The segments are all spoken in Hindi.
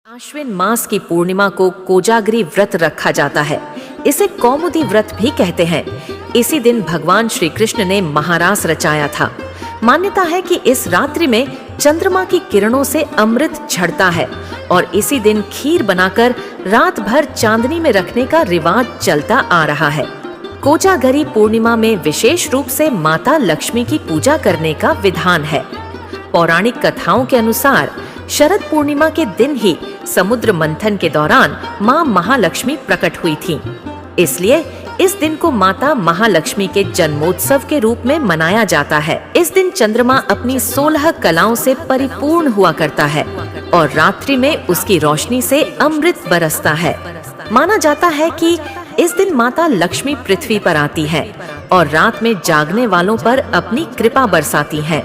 आश्विन मास की पूर्णिमा को कोजागरी व्रत रखा जाता है। इसे कौमुदी व्रत भी कहते हैं। इसी दिन भगवान श्री कृष्ण ने महारास रचाया था। मान्यता है कि इस रात्रि में चंद्रमा की किरणों से अमृत झड़ता है और इसी दिन खीर बनाकर रात भर चांदनी में रखने का रिवाज चलता आ रहा है। कोजागरी पूर्णिमा में विशेष रूप से माता लक्ष्मी की पूजा करने का विधान है। पौराणिक कथाओं के अनुसार शरद पूर्णिमा के दिन ही समुद्र मंथन के दौरान मां महालक्ष्मी प्रकट हुई थीं। इसलिए इस दिन को माता महालक्ष्मी के जन्मोत्सव के रूप में मनाया जाता है। इस दिन चंद्रमा अपनी 16 कलाओं से परिपूर्ण हुआ करता है और रात्रि में उसकी रोशनी से अमृत बरसता है। माना जाता है कि इस दिन माता लक्ष्मी पृथ्वी पर आती है और रात में जागने वालों पर अपनी कृपा बरसाती हैं।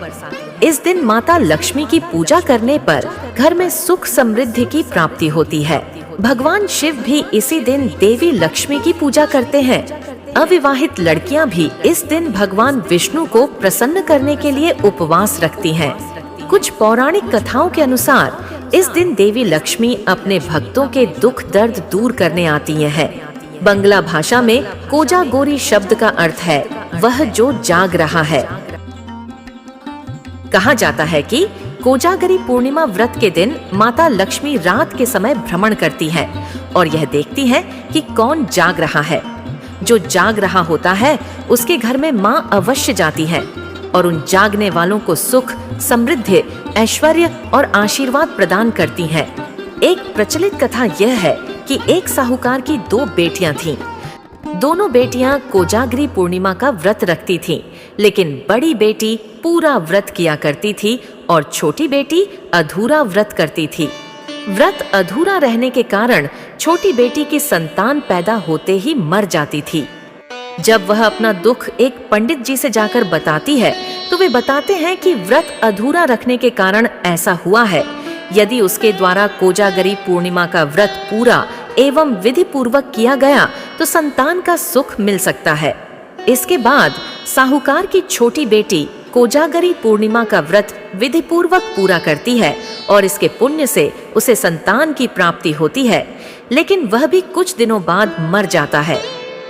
इस दिन माता लक्ष्मी की पूजा करने पर घर में सुख समृद्धि की प्राप्ति होती है। भगवान शिव भी इसी दिन देवी लक्ष्मी की पूजा करते हैं। अविवाहित लड़कियां भी इस दिन भगवान विष्णु को प्रसन्न करने के लिए उपवास रखती हैं। कुछ पौराणिक कथाओं के अनुसार इस दिन देवी लक्ष्मी अपने भक्तों के दुख दर्द दूर करने आती हैं। बंगला भाषा में कोजागोरी शब्द का अर्थ है वह जो जाग रहा है। कहा जाता है कि कोजागरी पूर्णिमा व्रत के दिन माता लक्ष्मी रात के समय भ्रमण करती है और यह देखती है कि कौन जाग रहा है। जो जाग रहा होता है उसके घर में मां अवश्य जाती है और उन जागने वालों को सुख, समृद्धि, ऐश्वर्य और आशीर्वाद प्रदान करती हैं। एक प्रचलित कथा यह है कि एक साहूकार की 2 बेटियां थीं। दोनों बेटियां कोजागरी पूर्णिमा का व्रत रखती थीं, लेकिन बड़ी बेटी पूरा व्रत किया करती थी और छोटी बेटी अधूरा व्रत करती थी। व्रत अधूरा रहने के कारण छोटी बेटी की संतान पैदा होते ही मर जाती थी। जब वह अपना दुख एक पंडित जी से जाकर बताती है तो वे बताते हैं कि व्रत अधूरा रखने के कारण ऐसा हुआ है। यदि उसके द्वारा कोजागरी पूर्णिमा का व्रत पूरा एवं विधि पूर्वक किया गया तो संतान का सुख मिल सकता है। इसके बाद साहूकार की छोटी बेटी कोजागरी पूर्णिमा का व्रत विधि पूर्वक पूरा करती है और इसके पुण्य से उसे संतान की प्राप्ति होती है, लेकिन वह भी कुछ दिनों बाद मर जाता है।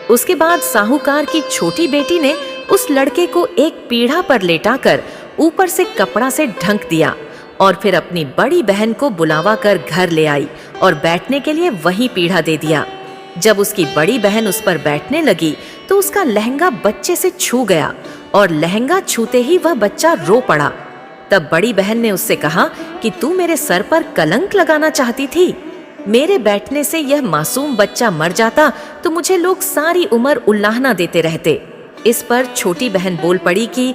उसके बाद साहूकार की छोटी बेटी ने उस लड़के को एक पीढ़ा पर लेटाकर ऊपर से कपड़ा से ढक दिया और फिर अपनी बड़ी बहन को बुलावा कर घर ले आई और बैठने के लिए वही पीढ़ा दे दिया। जब उसकी बड़ी बहन उस पर बैठने लगी तो उसका लहंगा बच्चे से छू गया और लहंगा छूते ही वह बच्चा रो पड़ा। तब बड़ी बहन ने उससे कहा कि तू मेरे सर पर कलंक लगाना चाहती थी। मेरे बैठने से यह मासूम बच्चा मर जाता तो मुझे लोग सारी उम्र उल्लाहना देते रहते। इस पर छोटी बहन बोल पड़ी कि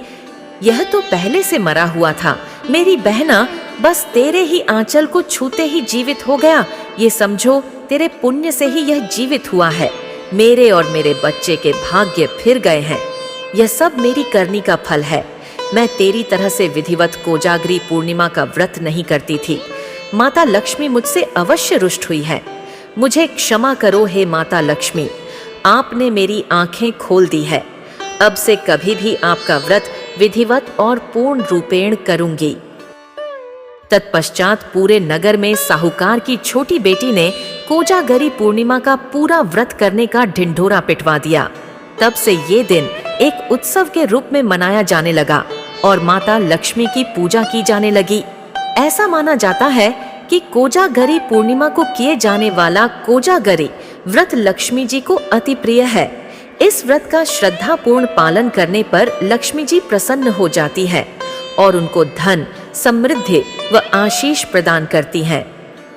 यह तो पहले से मरा हुआ था। मेरी बहना, बस तेरे ही आंचल को छूते ही जीवित हो गया। ये समझो तेरे पुण्य से ही यह जीवित हुआ है। मेरे और मेरे बच्चे के भाग्य फिर गए हैं। यह सब मेरी करनी का फल है। मैं तेरी तरह से विधिवत कोजागरी पूर्णिमा का व्रत नहीं करती थी। माता लक्ष्मी मुझसे अवश्य रुष्ट हुई है। मुझे क्षमा करो हे माता लक्ष्मी, आपने मेरी आंखें खोल दी है। अब से कभी भी आपका व्रत विधिवत और पूर्ण रूपेण करूंगी। तत्पश्चात पूरे नगर में साहूकार की छोटी बेटी ने कोजागरी पूर्णिमा का पूरा व्रत करने का ढिंढोरा पिटवा दिया। तब से ये दिन एक उत्सव के रूप में मनाया जाने लगा और माता लक्ष्मी की पूजा की जाने लगी। ऐसा माना जाता है कि कोजागरी पूर्णिमा को किए जाने वाला कोजागरी व्रत लक्ष्मी जी को अति प्रिय है। इस व्रत का श्रद्धापूर्ण पालन करने पर लक्ष्मी जी प्रसन्न हो जाती है और उनको धन, समृद्धि व आशीष प्रदान करती हैं।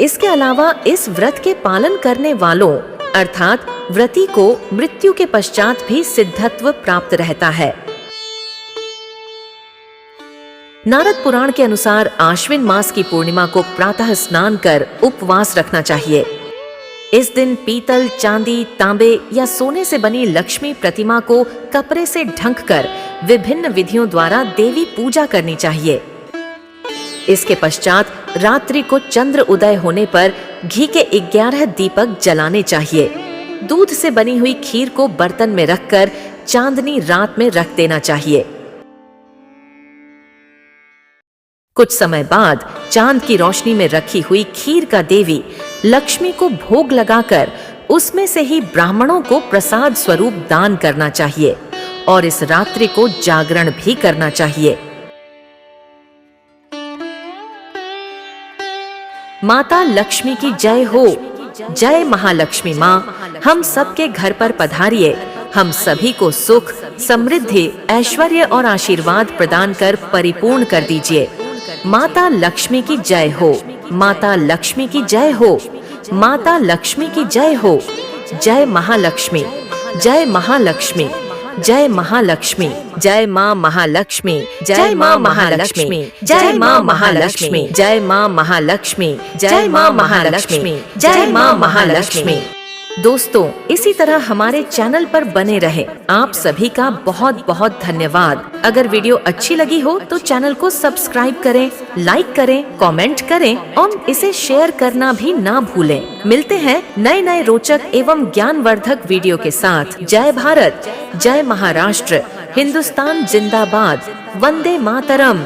इसके अलावा इस व्रत के पालन करने वालों अर्थात व्रती को मृत्यु के पश्चात भी सिद्धत्व प्राप्त रहता है। नारद पुराण के अनुसार आश्विन मास की पूर्णिमा को प्रातः स्नान कर उपवास रखना चाहिए। इस दिन पीतल, चांदी, तांबे या सोने से बनी लक्ष्मी प्रतिमा को कपड़े से ढककर विभिन्न विधियों द्वारा देवी पूजा करनी चाहिए। इसके पश्चात रात्रि को चंद्र उदय होने पर घी के 11 दीपक जलाने चाहिए। दूध से बनी हुई खीर को बर्तन में रखकर चांदनी रात में रख देना चाहिए। कुछ समय बाद चांद की रोशनी में रखी हुई खीर का देवी लक्ष्मी को भोग लगाकर उसमें से ही ब्राह्मणों को प्रसाद स्वरूप दान करना चाहिए और इस रात्रि को जागरण भी करना चाहिए। माता लक्ष्मी की जय हो। जय महालक्ष्मी माँ, हम सबके घर पर पधारिए, हम सभी को सुख, समृद्धि, ऐश्वर्य और आशीर्वाद प्रदान कर परिपूर्ण कर दीजिए। माता लक्ष्मी की जय हो। माता लक्ष्मी की जय हो। माता लक्ष्मी की जय हो। जय महालक्ष्मी। जय महालक्ष्मी। जय महालक्ष्मी। जय माँ महालक्ष्मी। जय माँ महालक्ष्मी। जय माँ महालक्ष्मी। जय माँ महालक्ष्मी। जय माँ महालक्ष्मी। जय माँ महालक्ष्मी। दोस्तों, इसी तरह हमारे चैनल पर बने रहे। आप सभी का बहुत बहुत धन्यवाद। अगर वीडियो अच्छी लगी हो तो चैनल को सब्सक्राइब करें, लाइक करें, कमेंट करें और इसे शेयर करना भी ना भूलें। मिलते हैं नए नए रोचक एवं ज्ञानवर्धक वीडियो के साथ। जय भारत, जय महाराष्ट्र, हिंदुस्तान जिंदाबाद, वंदे मातरम।